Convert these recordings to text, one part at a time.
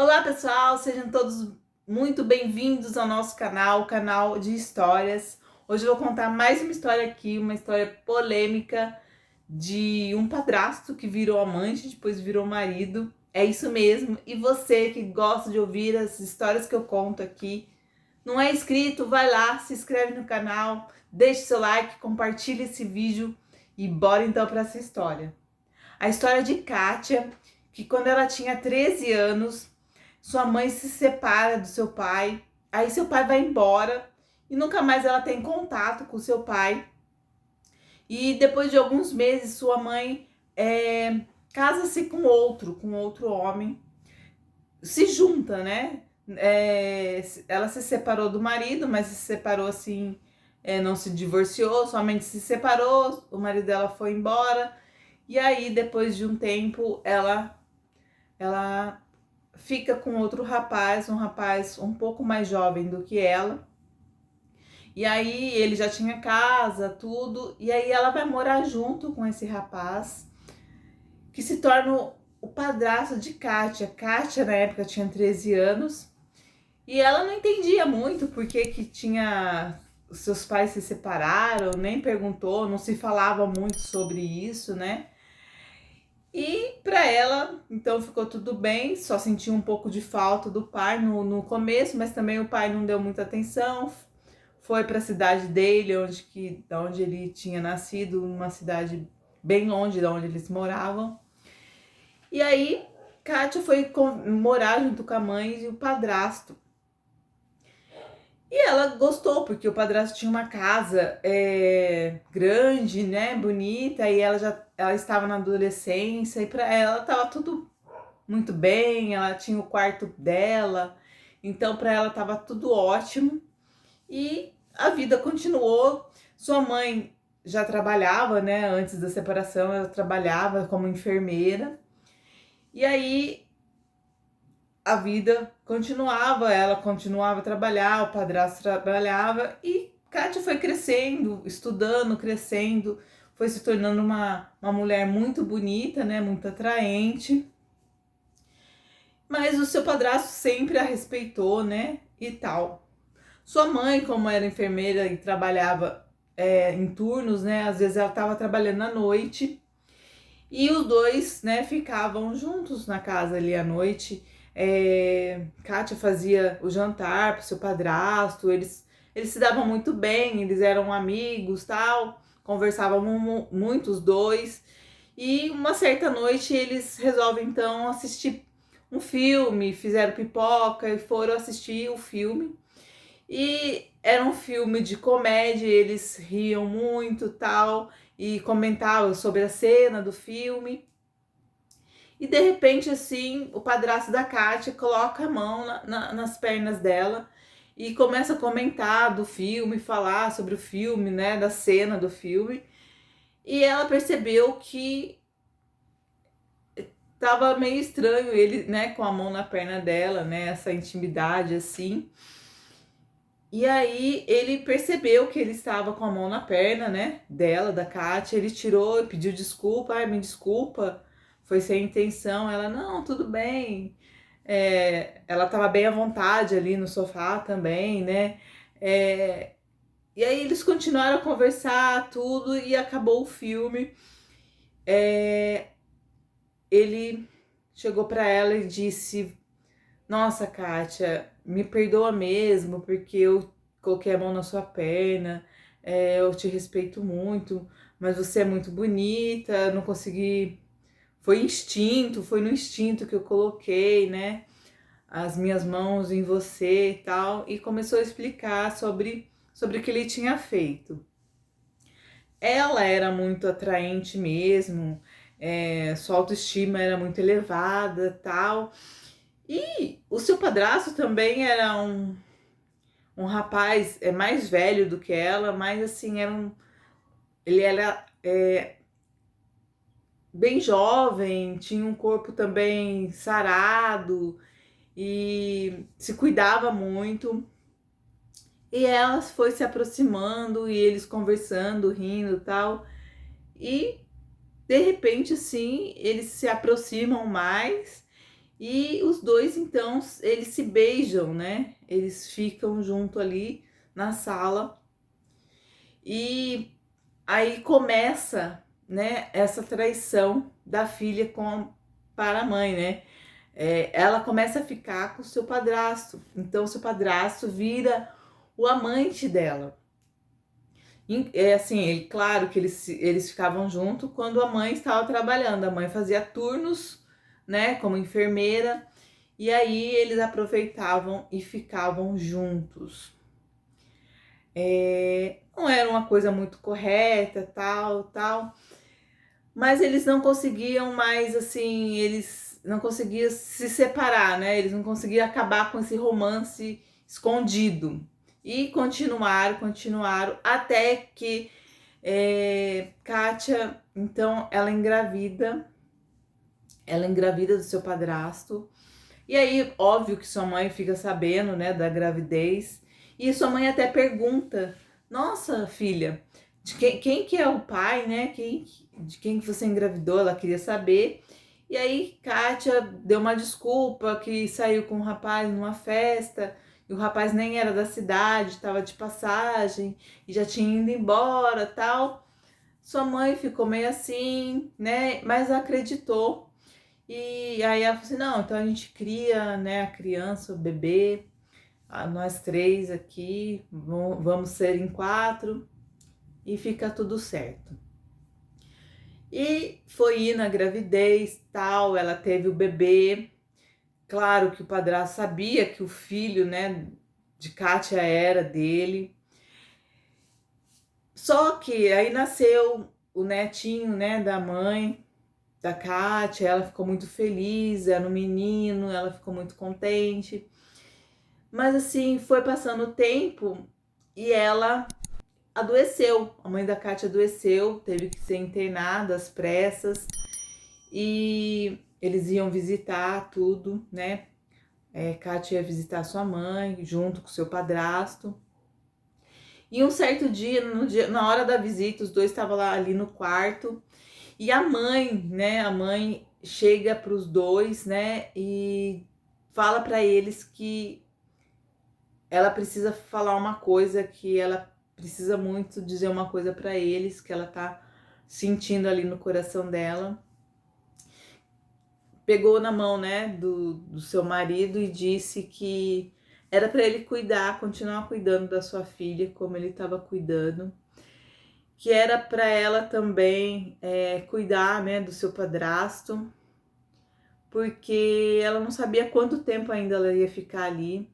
Olá pessoal, sejam todos muito bem-vindos ao nosso canal, o canal de histórias. Hoje eu vou contar mais uma história aqui, uma história polêmica de um padrasto que virou amante, depois virou marido. É isso mesmo. E você que gosta de ouvir as histórias que eu conto aqui, não é inscrito? Vai lá, se inscreve no canal, deixe seu like, compartilhe esse vídeo e bora então para essa história. A história de Kátia, que quando ela tinha 13 anos, sua mãe se separa do seu pai, aí seu pai vai embora e nunca mais ela tem contato com seu pai. E depois de alguns meses, sua mãe casa-se com outro homem, se junta, né? Ela se separou do marido, mas se separou assim, não se divorciou, somente se separou, o marido dela foi embora. E aí, depois de um tempo, ela fica com outro rapaz, um rapaz um pouco mais jovem do que ela. E aí ele já tinha casa, tudo, e aí ela vai morar junto com esse rapaz, que se torna o padrasto de Kátia. Kátia na época tinha 13 anos, e ela não entendia muito porque que tinha os seus pais se separaram, nem perguntou, não se falava muito sobre isso, né? E para ela, então ficou tudo bem, só sentiu um pouco de falta do pai no começo, mas também o pai não deu muita atenção. Foi para a cidade dele, onde ele tinha nascido, uma cidade bem longe de onde eles moravam. E aí, Kátia foi morar junto com a mãe e o padrasto. E ela gostou, porque o padrasto tinha uma casa grande, né, bonita, e ela estava na adolescência, e para ela estava tudo muito bem, ela tinha o quarto dela, então para ela estava tudo ótimo. E a vida continuou. Sua mãe já trabalhava, né, antes da separação, ela trabalhava como enfermeira. E aí a vida continuava, ela continuava a trabalhar, o padrasto trabalhava e Kátia foi crescendo, estudando, crescendo, foi se tornando uma mulher muito bonita, né, muito atraente. Mas o seu padrasto sempre a respeitou, né, e tal. Sua mãe, como era enfermeira e trabalhava em turnos, né, às vezes ela estava trabalhando à noite e os dois, né, ficavam juntos na casa ali à noite. Kátia fazia o jantar para o seu padrasto, eles se davam muito bem, eles eram amigos, tal, conversavam muito os dois. E uma certa noite eles resolvem então assistir um filme, fizeram pipoca e foram assistir o filme. E era um filme de comédia, eles riam muito, tal, e comentavam sobre a cena do filme. E de repente, assim, o padrasto da Kátia coloca a mão nas pernas dela e começa a comentar do filme, falar sobre o filme, né, da cena do filme. E ela percebeu que tava meio estranho ele, né, com a mão na perna dela, né, essa intimidade assim. E aí ele percebeu que ele estava com a mão na perna, né, dela, da Kátia. Ele tirou e pediu desculpa. Ai, me desculpa, foi sem intenção. Ela, não, tudo bem. Ela estava bem à vontade ali no sofá também, né. E aí eles continuaram a conversar tudo e acabou o filme. Ele chegou para ela e disse: nossa, Kátia, me perdoa mesmo, porque eu coloquei a mão na sua perna, eu te respeito muito, mas você é muito bonita, não consegui. Foi no instinto que eu coloquei, né? As minhas mãos em você e tal. E começou a explicar sobre o que ele tinha feito. Ela era muito atraente mesmo, sua autoestima era muito elevada tal. E o seu padrasto também era um rapaz mais velho do que ela, mas assim, ele era bem jovem, tinha um corpo também sarado e se cuidava muito. E ela foi se aproximando e eles conversando, rindo e tal. E de repente, assim, eles se aproximam mais. E os dois, então, eles se beijam, né? Eles ficam junto ali na sala. E aí começa, né, essa traição da filha para a mãe, né? Ela começa a ficar com o seu padrasto. Então, o seu padrasto vira o amante dela. É assim, claro que eles ficavam junto quando a mãe estava trabalhando. A mãe fazia turnos, né, como enfermeira, e aí eles aproveitavam e ficavam juntos. Não era uma coisa muito correta, tal, mas eles não conseguiam mais, assim, eles não conseguiam se separar, né? Eles não conseguiam acabar com esse romance escondido. E continuaram, até que Kátia, então, ela engravida do seu padrasto. E aí, óbvio que sua mãe fica sabendo, né, da gravidez. E sua mãe até pergunta: Nossa, filha, de quem que é o pai, né? De quem que você engravidou? Ela queria saber. E aí, Kátia deu uma desculpa que saiu com um rapaz numa festa. E o rapaz nem era da cidade, estava de passagem e já tinha ido embora, tal. Sua mãe ficou meio assim, né? Mas acreditou. E aí ela falou assim, não, então a gente cria, né, a criança, o bebê, nós três aqui, vamos ser em 4 e fica tudo certo. E foi indo a gravidez, tal, ela teve o bebê. Claro que o padrasto sabia que o filho, né, de Kátia era dele. Só que aí nasceu o netinho, né, da mãe, da Kátia, ela ficou muito feliz, era um menino, ela ficou muito contente. Mas assim, foi passando o tempo e ela adoeceu. A mãe da Kátia adoeceu, teve que ser internada às pressas. E eles iam visitar tudo, né? Kátia ia visitar sua mãe, junto com seu padrasto. E um certo dia, na hora da visita, os dois estavam lá ali no quarto. E a mãe, né? A mãe chega para os dois, né? E fala para eles que ela precisa falar uma coisa, que ela precisa muito dizer uma coisa para eles, que ela tá sentindo ali no coração dela. Pegou na mão, né, do seu marido e disse que era para ele cuidar, continuar cuidando da sua filha como ele estava cuidando, que era para ela também cuidar, né, do seu padrasto, porque ela não sabia quanto tempo ainda ela ia ficar ali,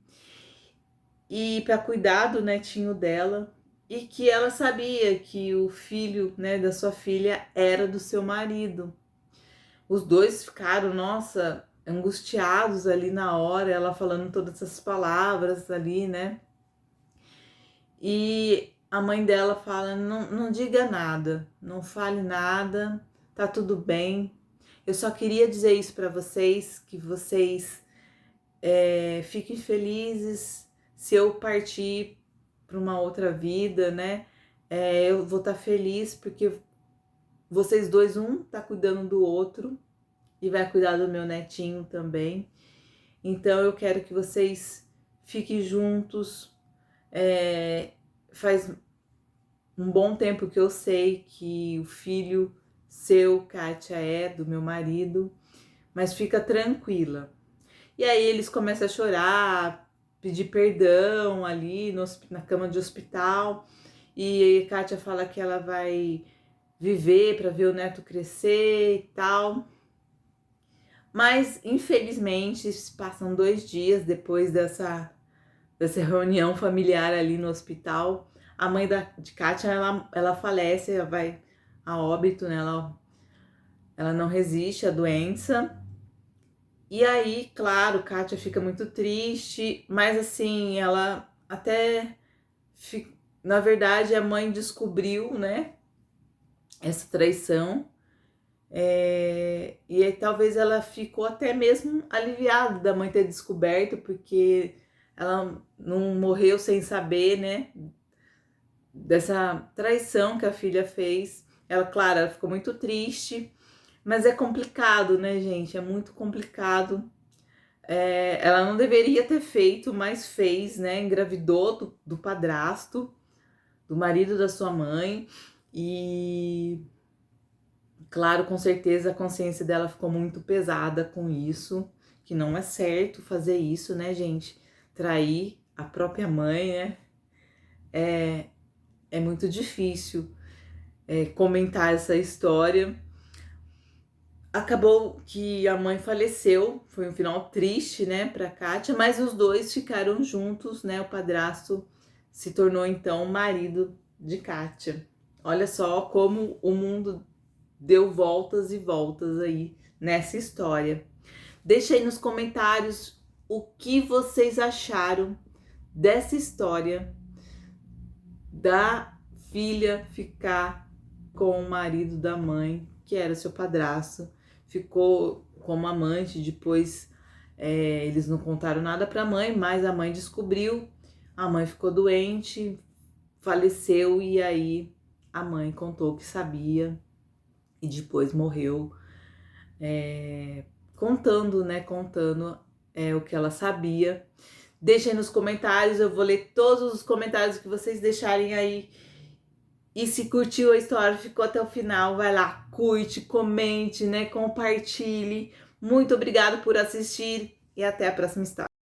e para cuidar do netinho dela, e que ela sabia que o filho, né, da sua filha era do seu marido. Os dois ficaram, nossa, angustiados ali na hora, ela falando todas essas palavras ali, né? E a mãe dela fala: não diga nada, não fale nada, tá tudo bem. Eu só queria dizer isso para vocês, que vocês fiquem felizes se eu partir para uma outra vida, né? Eu vou estar feliz porque vocês dois, um tá cuidando do outro e vai cuidar do meu netinho também. Então eu quero que vocês fiquem juntos. Faz um bom tempo que eu sei que o filho seu, Kátia, é do meu marido, mas fica tranquila. E aí eles começam a chorar, pedir perdão ali na cama de hospital. E a Kátia fala que ela vai viver para ver o neto crescer e tal. Mas, infelizmente, passam 2 dias depois dessa reunião familiar ali no hospital. A mãe de Kátia, ela falece, ela vai a óbito, né? Ela não resiste à doença. E aí, claro, Kátia fica muito triste, mas assim, ela até... Na verdade, a mãe descobriu, né, essa traição. E aí, talvez ela ficou até mesmo aliviada da mãe ter descoberto, porque ela não morreu sem saber, né, dessa traição que a filha fez. Ela, claro, ela ficou muito triste, mas é complicado, né, gente? É muito complicado Ela não deveria ter feito, mas fez, né? Engravidou do padrasto, do marido da sua mãe. E, claro, com certeza a consciência dela ficou muito pesada com isso, que não é certo fazer isso, né, gente? Trair a própria mãe, né? É muito difícil comentar essa história. Acabou que a mãe faleceu, foi um final triste, né, para Kátia, mas os dois ficaram juntos, né? O padrasto se tornou então o marido de Kátia. Olha só como o mundo deu voltas e voltas aí nessa história. Deixa aí nos comentários o que vocês acharam dessa história da filha ficar com o marido da mãe, que era seu padrasto, ficou como amante. Depois eles não contaram nada para a mãe, mas a mãe descobriu, a mãe ficou doente, faleceu, e aí a mãe contou que sabia e depois morreu, contando, né, contando o que ela sabia. Deixem nos comentários, eu vou ler todos os comentários que vocês deixarem aí. E se curtiu a história, ficou até o final, vai lá, curte, comente, né, compartilhe. Muito obrigada por assistir e até a próxima história.